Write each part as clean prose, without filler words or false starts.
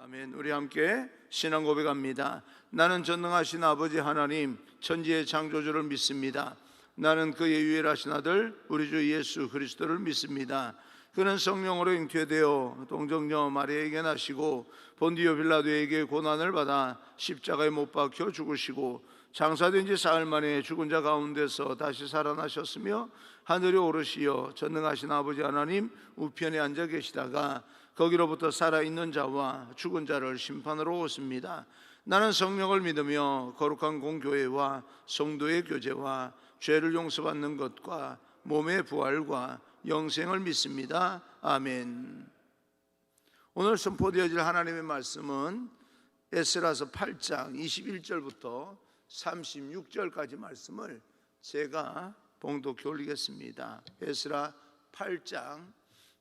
아멘. 우리 함께 신앙 고백합니다. 나는 전능하신 아버지 하나님 천지의 창조주를 믿습니다. 나는 그의 유일하신 아들 우리 주 예수 그리스도를 믿습니다. 그는 성령으로 잉태되어 동정녀 마리아에게 나시고 본디오 빌라도에게 고난을 받아 십자가에 못 박혀 죽으시고 장사된 지 사흘 만에 죽은 자 가운데서 다시 살아나셨으며 하늘에 오르시어 전능하신 아버지 하나님 우편에 앉아 계시다가 거기로부터 살아있는 자와 죽은 자를 심판으로 오십니다. 나는 성령을 믿으며 거룩한 공교회와 성도의 교제와 죄를 용서받는 것과 몸의 부활과 영생을 믿습니다. 아멘. 오늘 선포되어질 하나님의 말씀은 에스라서 8장 21절부터 36절까지 말씀을 제가 봉독해 올리겠습니다. 에스라 8장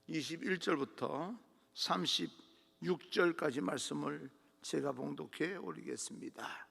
21절부터 36절까지 말씀을 제가 봉독해 올리겠습니다.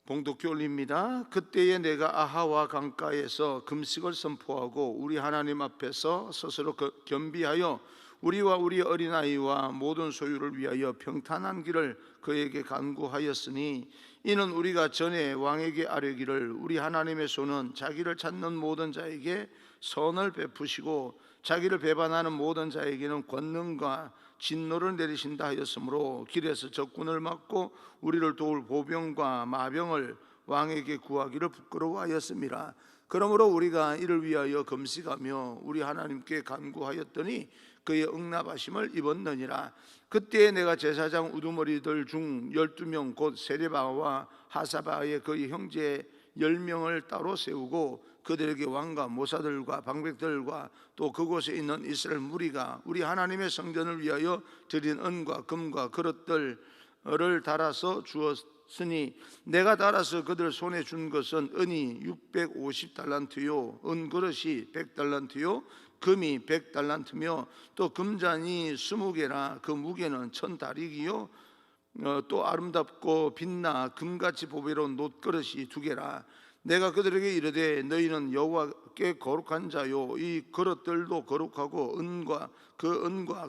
봉독해 올립니다. 그때에 내가 아하와 강가에서 금식을 선포하고 우리 하나님 앞에서 스스로 겸비하여 우리와 우리 어린아이와 모든 소유를 위하여 평탄한 길을 그에게 간구하였으니 이는 우리가 전에 왕에게 아뢰기를 우리 하나님의 손은 자기를 찾는 모든 자에게 선을 베푸시고 자기를 배반하는 모든 자에게는 권능과 진노를 내리신다 하였으므로 길에서 적군을 막고 우리를 도울 보병과 마병을 왕에게 구하기를 부끄러워하였습니다. 그러므로 우리가 이를 위하여 금식하며 우리 하나님께 간구하였더니 그의 응답하심을 입었느니라. 그때 내가 제사장 우두머리들 중 12명 곧 세레바와 하사바의 그의 형제 10명을 따로 세우고 그들에게 왕과 모사들과 방백들과 또 그곳에 있는 이스라엘 무리가 우리 하나님의 성전을 위하여 드린 은과 금과 그릇들을 달아서 주었으니 내가 달아서 그들 손에 준 것은 은이 650달란트요 은그릇이 100달란트요 금이 100달란트며 또 금잔이 20개라 그 무게는 1000다리기요 또 아름답고 빛나 금같이 보배로운 놋그릇이 2개라. 내가 그들에게 이르되 너희는 여호와께 거룩한 자요 이 그릇들도 거룩하고 은과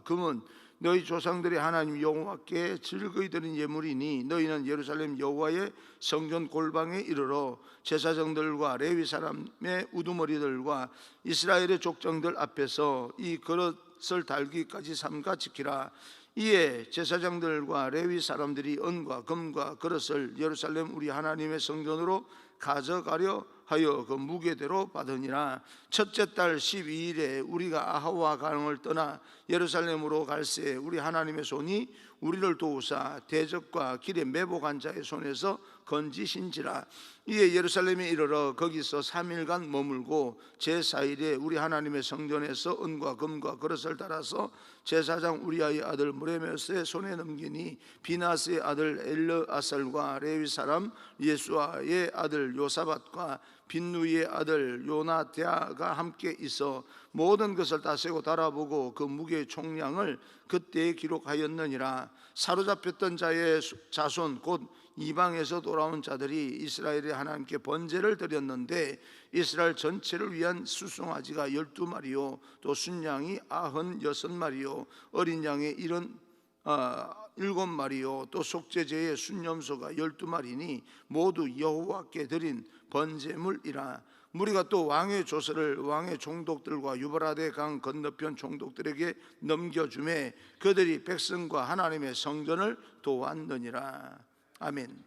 금은 너희 조상들이 하나님 여호와께 즐거이 드린 예물이니 너희는 예루살렘 여호와의 성전 골방에 이르러 제사장들과 레위 사람의 우두머리들과 이스라엘의 족장들 앞에서 이 그릇을 달기까지 삼가 지키라. 이에 제사장들과 레위 사람들이 은과 금과 그릇을 예루살렘 우리 하나님의 성전으로 가져가려 하여 그 무게대로 받으니라. 첫째 달 12일에 우리가 아하와 강을 떠나 예루살렘으로 갈새 우리 하나님의 손이 우리를 도우사 대적과 길에 매복한 자의 손에서 건지신지라. 이에 예루살렘에 이르러 거기서 3일간 머물고 제4일에 우리 하나님의 성전에서 은과 금과 그릇을 달아서 제사장 우리아의 아들 무레메스의 손에 넘기니 비나스의 아들 엘르아살과 레위 사람 예수아의 아들 요사밧과 빈누이의 아들 요나대아가 함께 있어 모든 것을 다 세고 달아보고 그 무게의 총량을 그때에 기록하였느니라. 사로잡혔던 자의 자손 곧 이방에서 돌아온 자들이 이스라엘의 하나님께 번제를 드렸는데 이스라엘 전체를 위한 수송아지가 12마리요 또 순양이 96마리요 어린 양의 7마리요 또 속죄제의 순염소가 12마리니 모두 여호와께 드린 번제물이라. 무리가 또 왕의 조서를 왕의 총독들과 유브라데 강 건너편 총독들에게 넘겨주매 그들이 백성과 하나님의 성전을 도왔느니라. 아멘.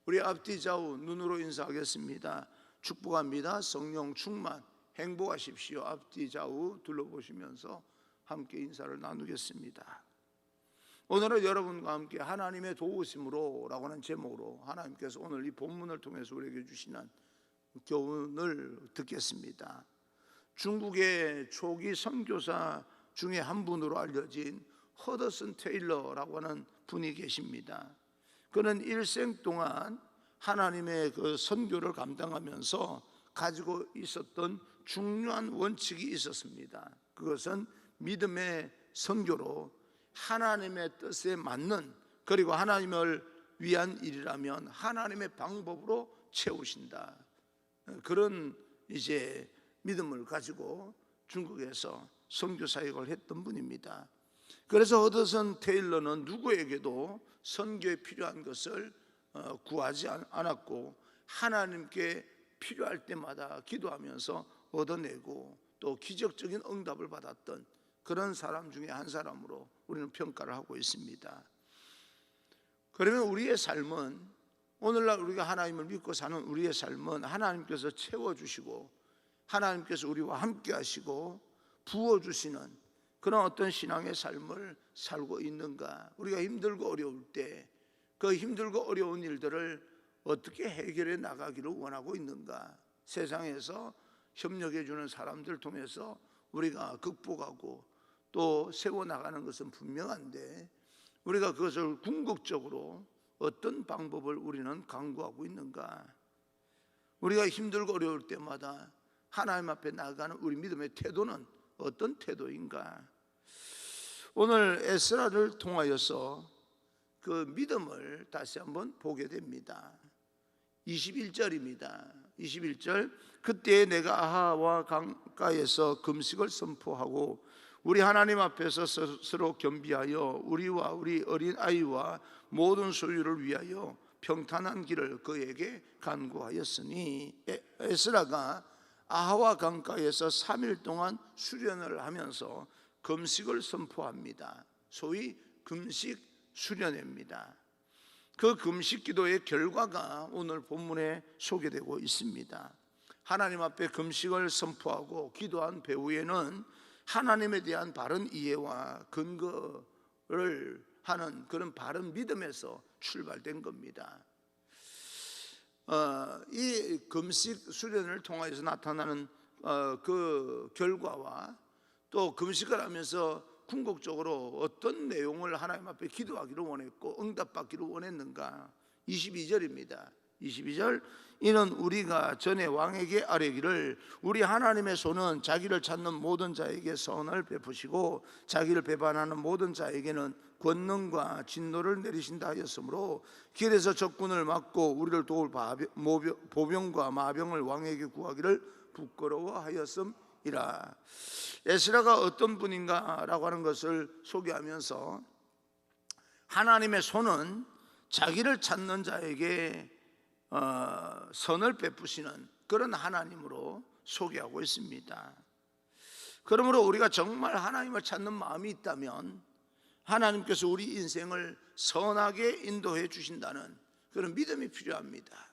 우리 앞뒤 좌우 눈으로 인사하겠습니다. 축복합니다. 성령 충만 행복하십시오. 앞뒤 좌우 둘러보시면서 함께 인사를 나누겠습니다. 오늘은 여러분과 함께 하나님의 도우심으로 라고 하는 제목으로 하나님께서 오늘 이 본문을 통해서 우리에게 주시는 교훈을 듣겠습니다. 중국의 초기 선교사 중에 한 분으로 알려진 허더슨 테일러라고 하는 분이 계십니다. 그는 일생 동안 하나님의 그 선교를 감당하면서 가지고 있었던 중요한 원칙이 있었습니다. 그것은 믿음의 선교로 하나님의 뜻에 맞는 그리고 하나님을 위한 일이라면 하나님의 방법으로 채우신다. 그런 이제 믿음을 가지고 중국에서 선교 사역을 했던 분입니다. 그래서 허드슨 테일러는 누구에게도 선교에 필요한 것을 구하지 않았고 하나님께 필요할 때마다 기도하면서 얻어내고 또 기적적인 응답을 받았던 그런 사람 중에 한 사람으로 우리는 평가를 하고 있습니다. 그러면 우리의 삶은, 오늘날 우리가 하나님을 믿고 사는 우리의 삶은 하나님께서 채워주시고 하나님께서 우리와 함께 하시고 부어주시는 그런 어떤 신앙의 삶을 살고 있는가? 우리가 힘들고 어려울 때 그 힘들고 어려운 일들을 어떻게 해결해 나가기를 원하고 있는가? 세상에서 협력해 주는 사람들 통해서 우리가 극복하고 또 세워나가는 것은 분명한데 우리가 그것을 궁극적으로 어떤 방법을 우리는 강구하고 있는가? 우리가 힘들고 어려울 때마다 하나님 앞에 나아가는 우리 믿음의 태도는 어떤 태도인가? 오늘 에스라를 통하여서 그 믿음을 다시 한번 보게 됩니다. 21절입니다. 21절, 그때 내가 아하와 강가에서 금식을 선포하고 우리 하나님 앞에서 스스로 겸비하여 우리와 우리 어린 아이와 모든 소유를 위하여 평탄한 길을 그에게 간구하였으니, 에스라가 아하와 강가에서 3일 동안 수련을 하면서 금식을 선포합니다. 소위 금식 수련회입니다. 그 금식 기도의 결과가 오늘 본문에 소개되고 있습니다. 하나님 앞에 금식을 선포하고 기도한 배후에는 하나님에 대한 바른 이해와 근거를 하는 그런 바른 믿음에서 출발된 겁니다. 이 금식 수련을 통해서 나타나는 그 결과와 또 금식을 하면서 궁극적으로 어떤 내용을 하나님 앞에 기도하기를 원했고 응답받기를 원했는가? 22절입니다. 22절, 이는 우리가 전에 왕에게 아뢰기를 우리 하나님의 손은 자기를 찾는 모든 자에게 선을 베푸시고 자기를 배반하는 모든 자에게는 권능과 진노를 내리신다 하였으므로 길에서 적군을 막고 우리를 도울 보병과 마병을 왕에게 구하기를 부끄러워하였음이라. 에스라가 어떤 분인가라고 하는 것을 소개하면서 하나님의 손은 자기를 찾는 자에게 선을 베푸시는 그런 하나님으로 소개하고 있습니다. 그러므로 우리가 정말 하나님을 찾는 마음이 있다면 하나님께서 우리 인생을 선하게 인도해 주신다는 그런 믿음이 필요합니다.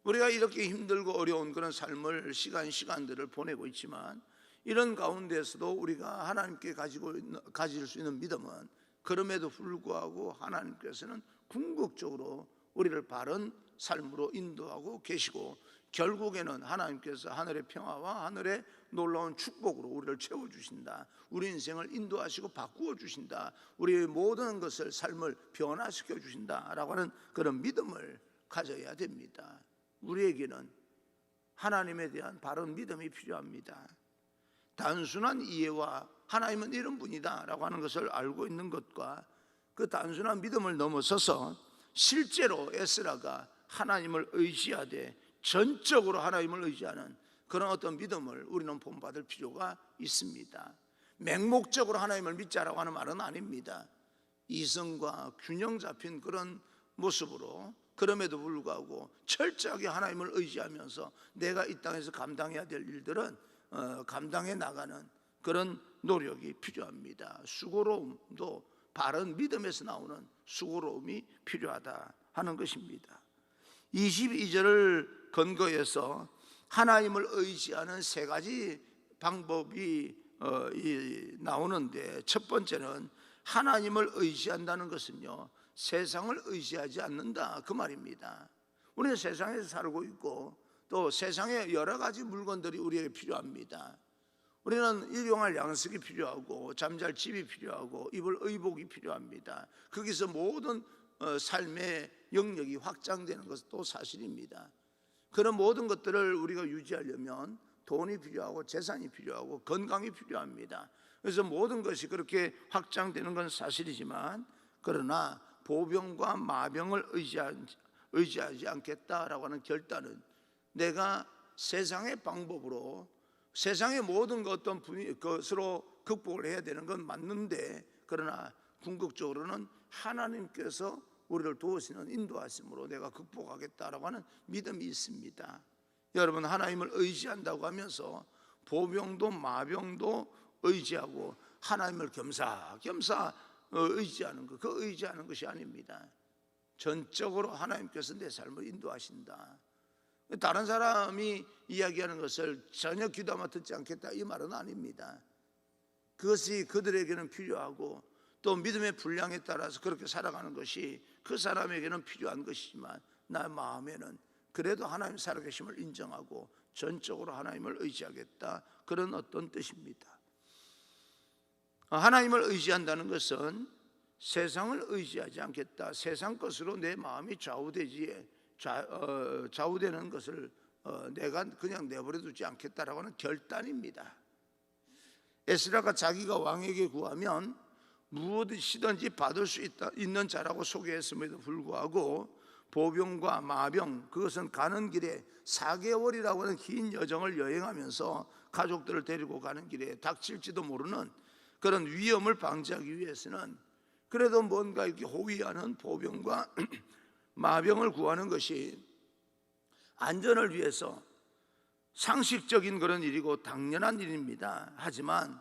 우리가 이렇게 힘들고 어려운 그런 삶을 시간들을 보내고 있지만 이런 가운데서도 우리가 하나님께 가질 수 있는 믿음은 그럼에도 불구하고 하나님께서는 궁극적으로 우리를 바른 삶으로 인도하고 계시고 결국에는 하나님께서 하늘의 평화와 하늘의 놀라운 축복으로 우리를 채워주신다. 우리 인생을 인도하시고 바꾸어 주신다. 우리의 모든 것을 삶을 변화시켜 주신다라고 하는 그런 믿음을 가져야 됩니다. 우리에게는 하나님에 대한 바른 믿음이 필요합니다. 단순한 이해와 하나님은 이런 분이다 라고 하는 것을 알고 있는 것과 그 단순한 믿음을 넘어서서 실제로 에스라가 하나님을 의지하되 전적으로 하나님을 의지하는 그런 어떤 믿음을 우리는 본받을 필요가 있습니다. 맹목적으로 하나님을 믿자라고 하는 말은 아닙니다. 이성과 균형 잡힌 그런 모습으로 그럼에도 불구하고 철저하게 하나님을 의지하면서 내가 이 땅에서 감당해야 될 일들은 감당해 나가는 그런 노력이 필요합니다. 수고로움도 바른 믿음에서 나오는 수고로움이 필요하다 하는 것입니다. 22절을 근거해서 하나님을 의지하는 세 가지 방법이 나오는데, 첫 번째는 하나님을 의지한다는 것은요, 세상을 의지하지 않는다 그 말입니다. 우리는 세상에서 살고 있고 또 세상에 여러 가지 물건들이 우리에게 필요합니다. 우리는 일용할 양식이 필요하고 잠잘 집이 필요하고 입을 의복이 필요합니다. 거기서 모든 삶의 영역이 확장되는 것도 사실입니다. 그런 모든 것들을 우리가 유지하려면 돈이 필요하고 재산이 필요하고 건강이 필요합니다. 그래서 모든 것이 그렇게 확장되는 건 사실이지만, 그러나 보병과 마병을 의지하지 않겠다라고 하는 결단은 내가 세상의 방법으로 세상의 모든 어떤 것으로 극복을 해야 되는 건 맞는데, 그러나 궁극적으로는 하나님께서 우리를 도우시는 인도하심으로 내가 극복하겠다라고 하는 믿음이 있습니다. 여러분, 하나님을 의지한다고 하면서 보병도 마병도 의지하고 하나님을 겸사겸사 의지하는 것, 그 의지하는 것이 아닙니다. 전적으로 하나님께서 내 삶을 인도하신다. 다른 사람이 이야기하는 것을 전혀 귀담아 듣지 않겠다, 이 말은 아닙니다. 그것이 그들에게는 필요하고 또 믿음의 분량에 따라서 그렇게 살아가는 것이 그 사람에게는 필요한 것이지만 나의 마음에는 그래도 하나님 살아계심을 인정하고 전적으로 하나님을 의지하겠다, 그런 어떤 뜻입니다. 하나님을 의지한다는 것은 세상을 의지하지 않겠다, 세상 것으로 내 마음이 좌우되는 것을 내가 그냥 내버려 두지 않겠다라고 하는 결단입니다. 에스라가 자기가 왕에게 구하면 무엇이든지 받을 수 있는 자라고 소개했음에도 불구하고 보병과 마병, 그것은 가는 길에 4개월이라고 하는 긴 여정을 여행하면서 가족들을 데리고 가는 길에 닥칠지도 모르는 그런 위험을 방지하기 위해서는 그래도 뭔가 이렇게 호위하는 보병과 마병을 구하는 것이 안전을 위해서 상식적인 그런 일이고 당연한 일입니다. 하지만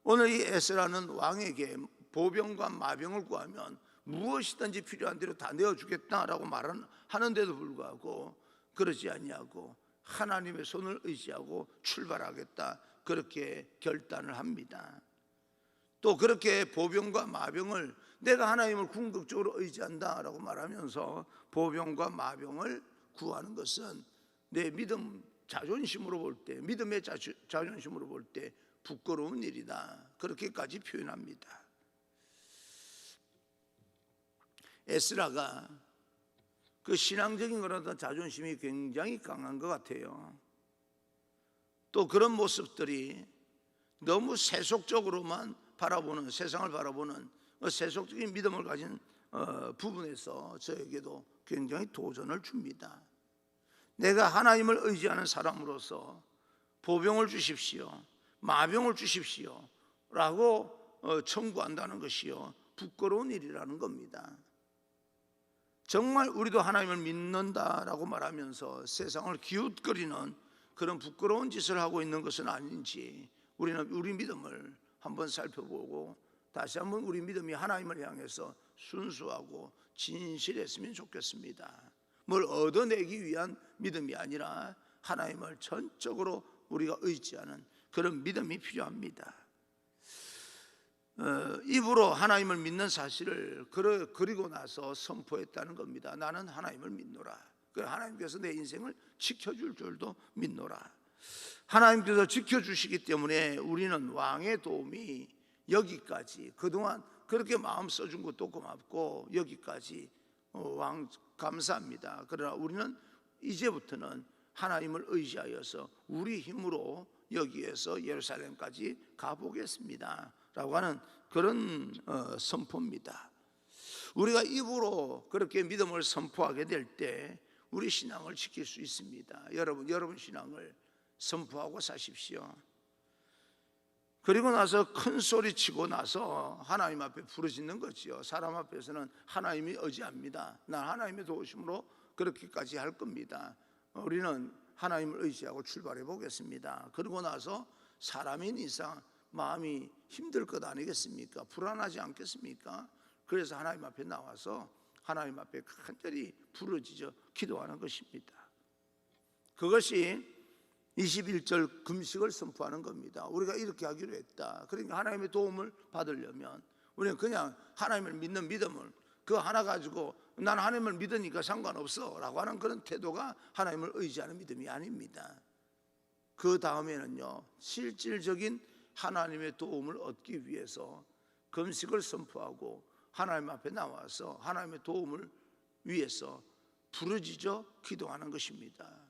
오늘 이 에스라는 왕에게 보병과 마병을 구하면 무엇이든지 필요한 대로 다 내어주겠다라고 말하는데도 불구하고 그러지 아니하고 하나님의 손을 의지하고 출발하겠다, 그렇게 결단을 합니다. 또 그렇게 보병과 마병을 내가 하나님을 궁극적으로 의지한다라고 말하면서 보병과 마병을 구하는 것은 내 믿음 자존심으로 볼 때, 믿음의 자존심으로 볼 때 부끄러운 일이다, 그렇게까지 표현합니다. 에스라가 그 신앙적인 그런 자존심이 굉장히 강한 것 같아요. 또 그런 모습들이 너무 세속적으로만 바라보는, 세상을 바라보는 세속적인 믿음을 가진 부분에서 저에게도 굉장히 도전을 줍니다. 내가 하나님을 의지하는 사람으로서 보병을 주십시오, 마병을 주십시오 라고 청구한다는 것이요, 부끄러운 일이라는 겁니다. 정말 우리도 하나님을 믿는다라고 말하면서 세상을 기웃거리는 그런 부끄러운 짓을 하고 있는 것은 아닌지 우리는 우리 믿음을 한번 살펴보고 다시 한번 우리 믿음이 하나님을 향해서 순수하고 진실했으면 좋겠습니다. 뭘 얻어내기 위한 믿음이 아니라 하나님을 전적으로 우리가 의지하는 그런 믿음이 필요합니다. 입으로 하나님을 믿는 사실을 그리고 나서 선포했다는 겁니다. 나는 하나님을 믿노라. 하나님께서 내 인생을 지켜줄 줄도 믿노라. 하나님께서 지켜주시기 때문에 우리는 왕의 도움이 여기까지, 그동안 그렇게 마음 써준 것도 고맙고 여기까지 왕 감사합니다. 그러나 우리는 이제부터는 하나님을 의지하여서 우리 힘으로 여기에서 예루살렘까지 가보겠습니다 라고 하는 그런 선포입니다. 우리가 입으로 그렇게 믿음을 선포하게 될 때 우리 신앙을 지킬 수 있습니다. 여러분 신앙을 선포하고 사십시오. 그리고 나서 큰 소리 치고 나서 하나님 앞에 부르짖는 거지요. 사람 앞에서는 하나님이 의지합니다, 난 하나님의 도우심으로 그렇게까지 할 겁니다, 우리는 하나님을 의지하고 출발해 보겠습니다. 그러고 나서 사람인 이상 마음이 힘들 것 아니겠습니까? 불안하지 않겠습니까? 그래서 하나님 앞에 나와서 하나님 앞에 간절히 부르짖어 기도하는 것입니다. 그것이 21절 금식을 선포하는 겁니다. 우리가 이렇게 하기로 했다. 그러니까 하나님의 도움을 받으려면 우리는 그냥 하나님을 믿는 믿음을 그 하나 가지고 난 하나님을 믿으니까 상관없어 라고 하는 그런 태도가 하나님을 의지하는 믿음이 아닙니다. 그 다음에는요, 실질적인 하나님의 도움을 얻기 위해서 금식을 선포하고 하나님 앞에 나와서 하나님의 도움을 위해서 부르짖어 기도하는 것입니다.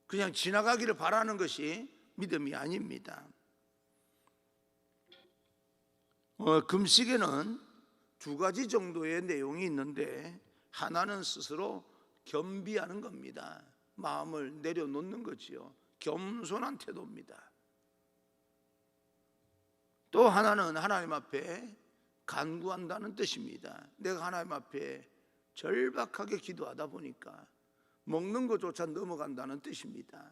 그냥 지나가기를 바라는 것이 믿음이 아닙니다. 금식에는 두 가지 정도의 내용이 있는데 하나는 스스로 겸비하는 겁니다. 마음을 내려놓는 거지요. 겸손한 태도입니다. 또 하나는 하나님 앞에 간구한다는 뜻입니다. 내가 하나님 앞에 절박하게 기도하다 보니까 먹는 것조차 넘어간다는 뜻입니다.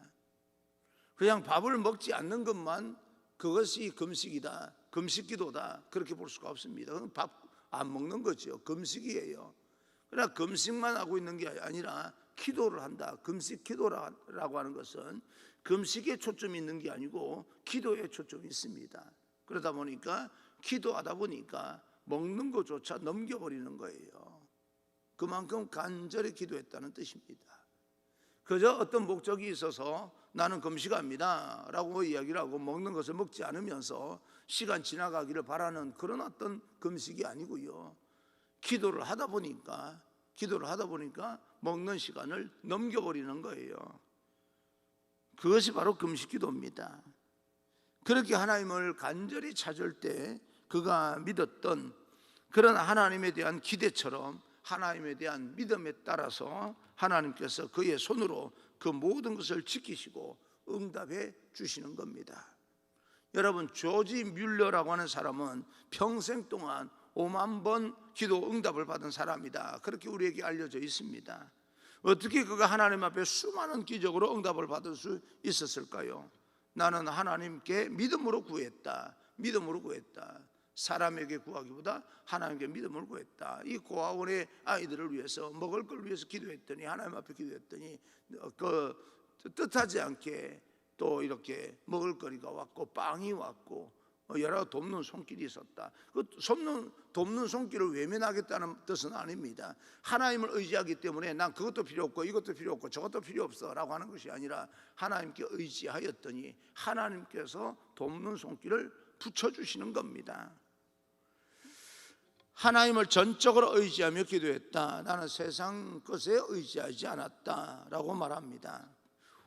그냥 밥을 먹지 않는 것만 그것이 금식이다, 금식기도다, 그렇게 볼 수가 없습니다. 그건 밥 안 먹는 거죠. 금식이에요. 그러나 금식만 하고 있는 게 아니라 기도를 한다. 금식 기도라고 하는 것은 금식에 초점이 있는 게 아니고 기도에 초점이 있습니다. 그러다 보니까 기도하다 보니까 먹는 것조차 넘겨버리는 거예요. 그만큼 간절히 기도했다는 뜻입니다. 그저 어떤 목적이 있어서 나는 금식합니다 라고 이야기를 하고 먹는 것을 먹지 않으면서 시간 지나가기를 바라는 그런 어떤 금식이 아니고요, 기도를 하다 보니까 먹는 시간을 넘겨버리는 거예요. 그것이 바로 금식기도입니다. 그렇게 하나님을 간절히 찾을 때 그가 믿었던 그런 하나님에 대한 기대처럼 하나님에 대한 믿음에 따라서 하나님께서 그의 손으로 그 모든 것을 지키시고 응답해 주시는 겁니다. 여러분, 조지 뮬러라고 하는 사람은 평생 동안 5만 번 기도 응답을 받은 사람이다, 그렇게 우리에게 알려져 있습니다. 어떻게 그가 하나님 앞에 수많은 기적으로 응답을 받을 수 있었을까요? 나는 하나님께 믿음으로 구했다. 사람에게 구하기보다 하나님께 믿음을 구했다. 이 고아원의 아이들을 위해서 먹을 걸 위해서 기도했더니, 하나님 앞에 기도했더니 그 뜻하지 않게 또 이렇게 먹을 거리가 왔고 빵이 왔고 여러 돕는 손길이 있었다. 그 돕는 손길을 외면하겠다는 뜻은 아닙니다. 하나님을 의지하기 때문에 난 그것도 필요 없고 이것도 필요 없고 저것도 필요 없어 라고 하는 것이 아니라 하나님께 의지하였더니 하나님께서 돕는 손길을 붙여주시는 겁니다. 하나님을 전적으로 의지하며 기도했다. 나는 세상 것에 의지하지 않았다 라고 말합니다.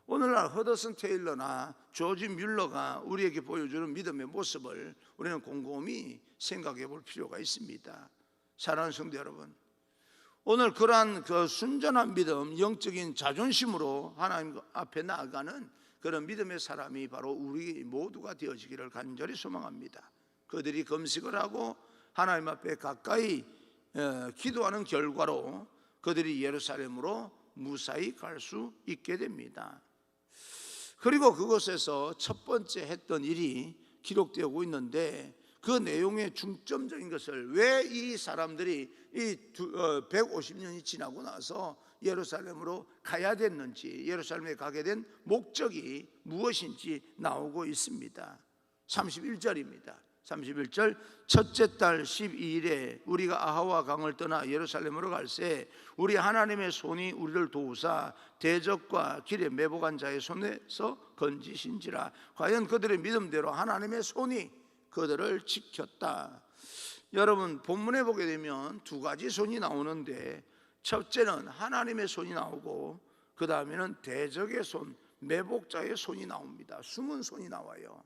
오늘날 허더슨 테일러나 조지 뮬러가 우리에게 보여주는 믿음의 모습을 우리는 곰곰이 생각해 볼 필요가 있습니다. 사랑하는 성도 여러분, 오늘 그러한 그 순전한 믿음, 영적인 자존심으로 하나님 앞에 나아가는 그런 믿음의 사람이 바로 우리 모두가 되어지기를 간절히 소망합니다. 그들이 금식을 하고 하나님 앞에 가까이 기도하는 결과로 그들이 예루살렘으로 무사히 갈 수 있게 됩니다. 그리고 그곳에서 첫 번째 했던 일이 기록되고 있는데, 그 내용의 중점적인 것을, 왜 이 사람들이 이 150년이 지나고 나서 예루살렘으로 가야 됐는지, 예루살렘에 가게 된 목적이 무엇인지 나오고 있습니다. 31절입니다. 31절, 첫째 달 12일에 우리가 아하와 강을 떠나 예루살렘으로 갈새 우리 하나님의 손이 우리를 도우사 대적과 길에 매복한 자의 손에서 건지신지라. 과연 그들의 믿음대로 하나님의 손이 그들을 지켰다. 여러분, 본문에 보게 되면 두 가지 손이 나오는데, 첫째는 하나님의 손이 나오고 그 다음에는 대적의 손, 매복자의 손이 나옵니다. 숨은 손이 나와요.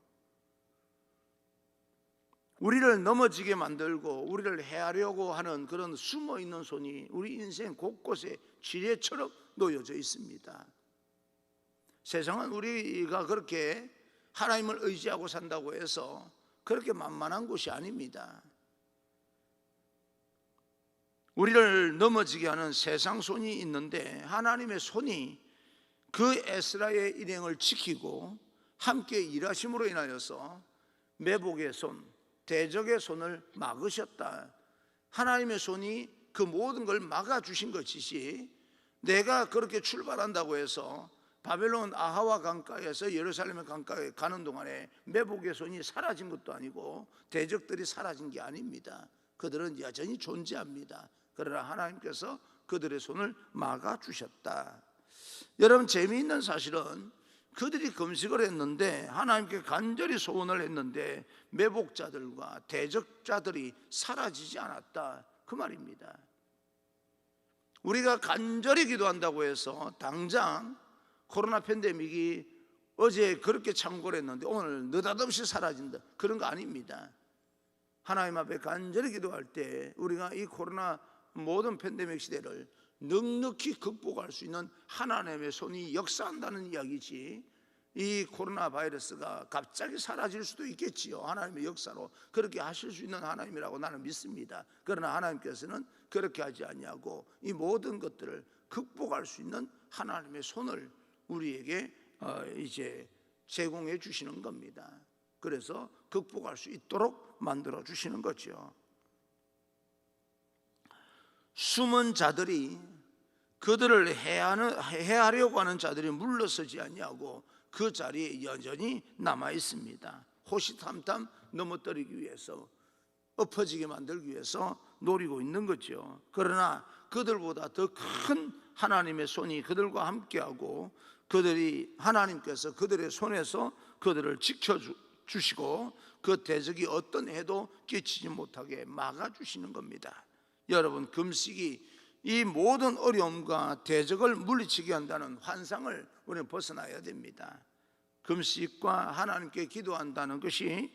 우리를 넘어지게 만들고 우리를 해하려고 하는 그런 숨어있는 손이 우리 인생 곳곳에 지뢰처럼 놓여져 있습니다. 세상은 우리가 그렇게 하나님을 의지하고 산다고 해서 그렇게 만만한 곳이 아닙니다. 우리를 넘어지게 하는 세상 손이 있는데, 하나님의 손이 그 에스라의 일행을 지키고 함께 일하심으로 인하여서 매복의 손, 대적의 손을 막으셨다. 하나님의 손이 그 모든 걸 막아주신 것이지, 내가 그렇게 출발한다고 해서 바벨론 아하와 강가에서 예루살렘의 강가에 가는 동안에 매복의 손이 사라진 것도 아니고 대적들이 사라진 게 아닙니다. 그들은 여전히 존재합니다. 그러나 하나님께서 그들의 손을 막아주셨다. 여러분, 재미있는 사실은 그들이 금식을 했는데, 하나님께 간절히 소원을 했는데 매복자들과 대적자들이 사라지지 않았다, 그 말입니다. 우리가 간절히 기도한다고 해서 당장 코로나 팬데믹이 어제 그렇게 창궐 했는데 오늘 느닷없이 사라진다, 그런 거 아닙니다. 하나님 앞에 간절히 기도할 때 우리가 이 코로나 모든 팬데믹 시대를 넉넉히 극복할 수 있는 하나님의 손이 역사한다는 이야기지, 이 코로나 바이러스가 갑자기 사라질 수도 있겠지요. 하나님의 역사로 그렇게 하실 수 있는 하나님이라고 나는 믿습니다. 그러나 하나님께서는 그렇게 하지 아니하고 이 모든 것들을 극복할 수 있는 하나님의 손을 우리에게 이제 제공해 주시는 겁니다. 그래서 극복할 수 있도록 만들어 주시는 거죠. 숨은 자들이, 그들을 해하려고 하는 자들이 물러서지 아니하고 그 자리에 여전히 남아 있습니다. 호시탐탐 넘어뜨리기 위해서, 엎어지게 만들기 위해서 노리고 있는 거죠. 그러나 그들보다 더 큰 하나님의 손이 그들과 함께하고 하나님께서 그들의 손에서 그들을 지켜주시고 그 대적이 어떤 해도 끼치지 못하게 막아주시는 겁니다. 여러분, 금식이 이 모든 어려움과 대적을 물리치게 한다는 환상을 우리는 벗어나야 됩니다. 금식과 하나님께 기도한다는 것이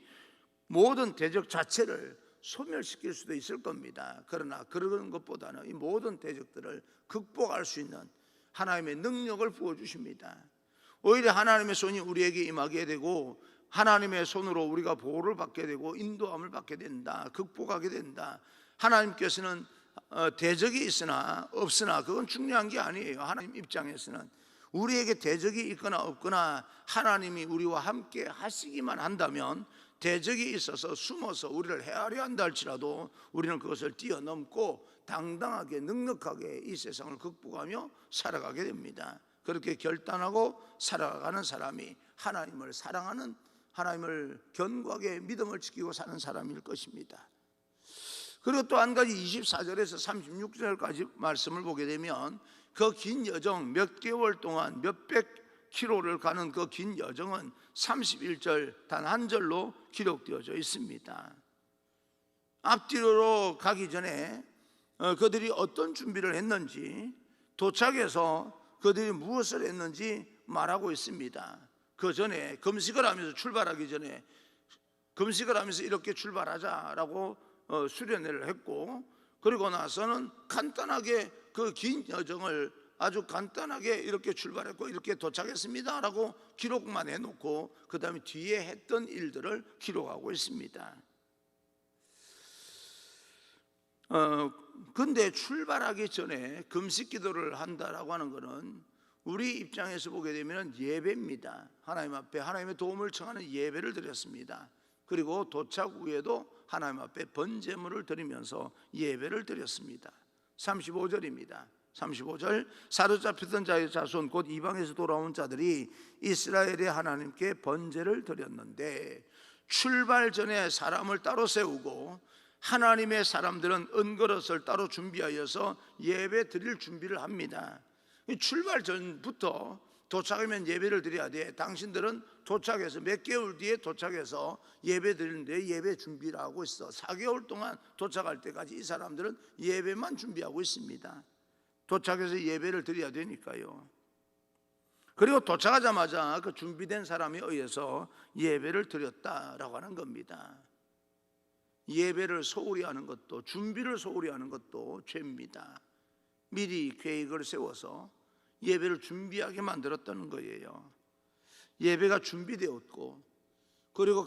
모든 대적 자체를 소멸시킬 수도 있을 겁니다. 그러나 그런 것보다는 이 모든 대적들을 극복할 수 있는 하나님의 능력을 부어주십니다. 오히려 하나님의 손이 우리에게 임하게 되고 하나님의 손으로 우리가 보호를 받게 되고 인도함을 받게 된다, 극복하게 된다. 하나님께서는 대적이 있으나 없으나 그건 중요한 게 아니에요. 하나님 입장에서는 우리에게 대적이 있거나 없거나 하나님이 우리와 함께 하시기만 한다면, 대적이 있어서 숨어서 우리를 해하려 한다 할지라도 우리는 그것을 뛰어넘고 당당하게 넉넉하게 이 세상을 극복하며 살아가게 됩니다. 그렇게 결단하고 살아가는 사람이 하나님을 사랑하는, 하나님을 견고하게 믿음을 지키고 사는 사람일 것입니다. 그리고 또 한 가지 24절에서 36절까지 말씀을 보게 되면 그 긴 여정, 몇 개월 동안 몇백 킬로를 가는 그 긴 여정은 31절 단 한 절로 기록되어져 있습니다. 앞뒤로 가기 전에 그들이 어떤 준비를 했는지, 도착해서 그들이 무엇을 했는지 말하고 있습니다. 그 전에 금식을 하면서, 출발하기 전에 금식을 하면서 이렇게 출발하자라고 수련회를 했고, 그리고 나서는 간단하게 그 긴 여정을 아주 간단하게 이렇게 출발했고 이렇게 도착했습니다 라고 기록만 해놓고 그 다음에 뒤에 했던 일들을 기록하고 있습니다. 근데 출발하기 전에 금식 기도를 한다라고 하는 것은 우리 입장에서 보게 되면 예배입니다. 하나님 앞에 하나님의 도움을 청하는 예배를 드렸습니다. 그리고 도착 후에도 하나님 앞에 번제물을 드리면서 예배를 드렸습니다. 35절입니다. 35절, 사로잡혔던 자의 자손 곧 이방에서 돌아온 자들이 이스라엘의 하나님께 번제를 드렸는데, 출발 전에 사람을 따로 세우고 하나님의 사람들은 은그릇을 따로 준비하여서 예배 드릴 준비를 합니다. 출발 전부터 도착하면 예배를 드려야 돼. 당신들은 도착해서 몇 개월 뒤에 도착해서 예배 드리는데 예배 준비를 하고 있어. 4개월 동안 도착할 때까지 이 사람들은 예배만 준비하고 있습니다. 도착해서 예배를 드려야 되니까요. 그리고 도착하자마자 그 준비된 사람에 의해서 예배를 드렸다라고 하는 겁니다. 예배를 소홀히 하는 것도, 준비를 소홀히 하는 것도 죄입니다. 미리 계획을 세워서 예배를 준비하게 만들었다는 거예요. 예배가 준비되었고, 그리고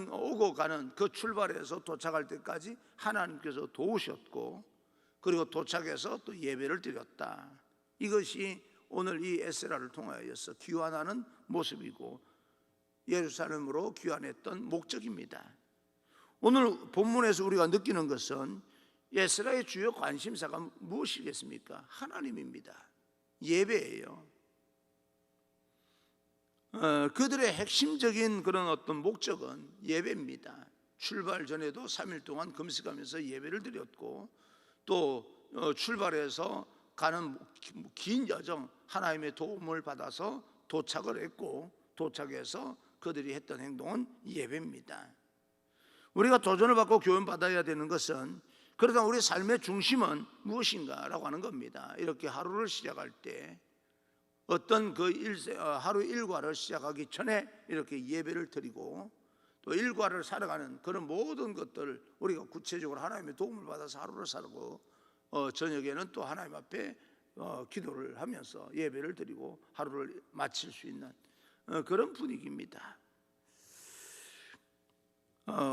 오고 가는 그 출발해서 도착할 때까지 하나님께서 도우셨고, 그리고 도착해서 또 예배를 드렸다. 이것이 오늘 이 에스라를 통하여서 귀환하는 모습이고 예루살렘으로 귀환했던 목적입니다. 오늘 본문에서 우리가 느끼는 것은 에스라의 주요 관심사가 무엇이겠습니까? 하나님입니다. 예배예요. 그들의 핵심적인 그런 어떤 목적은 예배입니다. 출발 전에도 3일 동안 금식하면서 예배를 드렸고, 또 출발해서 가는 긴 여정, 하나님의 도움을 받아서 도착을 했고, 도착해서 그들이 했던 행동은 예배입니다. 우리가 도전을 받고 교훈받아야 되는 것은, 그러다 우리 삶의 중심은 무엇인가라고 하는 겁니다. 이렇게 하루를 시작할 때 어떤 하루 일과를 시작하기 전에 이렇게 예배를 드리고, 또 일과를 살아가는 그런 모든 것들을 우리가 구체적으로 하나님의 도움을 받아서 하루를 살고, 저녁에는 또 하나님 앞에 기도를 하면서 예배를 드리고 하루를 마칠 수 있는 그런 분위기입니다.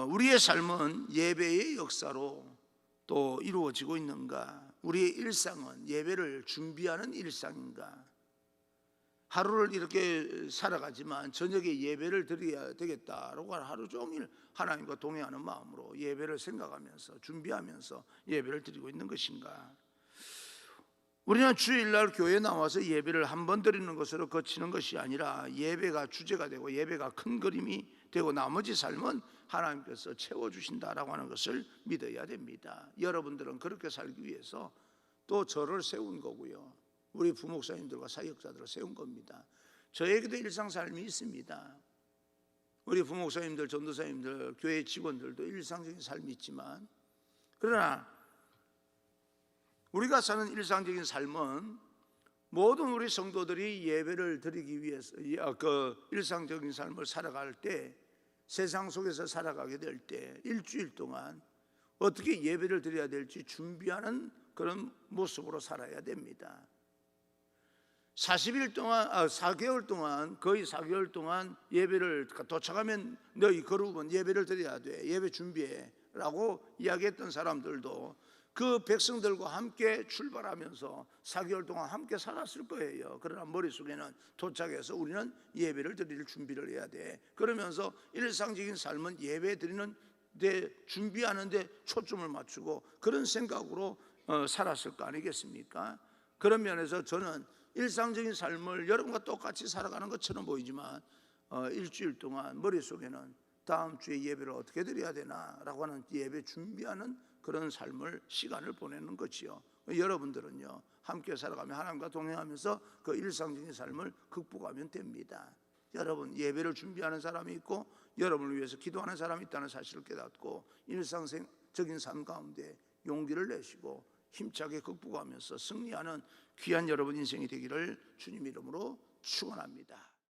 우리의 삶은 예배의 역사로 또 이루어지고 있는가? 우리의 일상은 예배를 준비하는 일상인가? 하루를 이렇게 살아가지만 저녁에 예배를 드려야 되겠다라고 하루 종일 하나님과 동행하는 마음으로 예배를 생각하면서 준비하면서 예배를 드리고 있는 것인가? 우리는 주일날 교회에 나와서 예배를 한 번 드리는 것으로 그치는 것이 아니라 예배가 주제가 되고 예배가 큰 그림이 되고 나머지 삶은 하나님께서 채워주신다라고 하는 것을 믿어야 됩니다. 여러분들은 그렇게 살기 위해서 또 저를 세운 거고요, 우리 부목사님들과 사역자들을 세운 겁니다. 저에게도 일상삶이 있습니다. 우리 부목사님들, 전도사님들, 교회 직원들도 일상적인 삶이 있지만, 그러나 우리가 사는 일상적인 삶은 모든 우리 성도들이 예배를 드리기 위해서 그 일상적인 삶을 살아갈 때, 세상 속에서 살아가게 될 때 일주일 동안 어떻게 예배를 드려야 될지 준비하는 그런 모습으로 살아야 됩니다. 40일 동안 4개월 동안 거의 4개월 동안 예배를 도착하면 너희 거룩은 예배를 드려야 돼, 예배 준비해 라고 이야기했던 사람들도 그 백성들과 함께 출발하면서 4개월 동안 함께 살았을 거예요. 그러나 머릿속에는 도착해서 우리는 예배를 드릴 준비를 해야 돼, 그러면서 일상적인 삶은 예배 드리는 데 준비하는 데 초점을 맞추고 그런 생각으로 살았을 거 아니겠습니까? 그런 면에서 저는 일상적인 삶을 여러분과 똑같이 살아가는 것처럼 보이지만 일주일 동안 머릿속에는 다음 주에 예배를 어떻게 드려야 되나라고 하는 예배 준비하는 그런 삶을, 시간을 보내는 거지요. 여러분들은요, 함께 살아가며 하나님과 동행하면서 그 일상적인 삶을 극복하면 됩니다. 여러분, 예배를 준비하는 사람이 있고 여러분을 위해서 기도하는 사람이 있다는 사실을 깨닫고 일상적인 삶 가운데 용기를 내시고 힘차게 극복하면서 승리하는 귀한 여러분 인생이 되기를 주님 이름으로 축원합니다.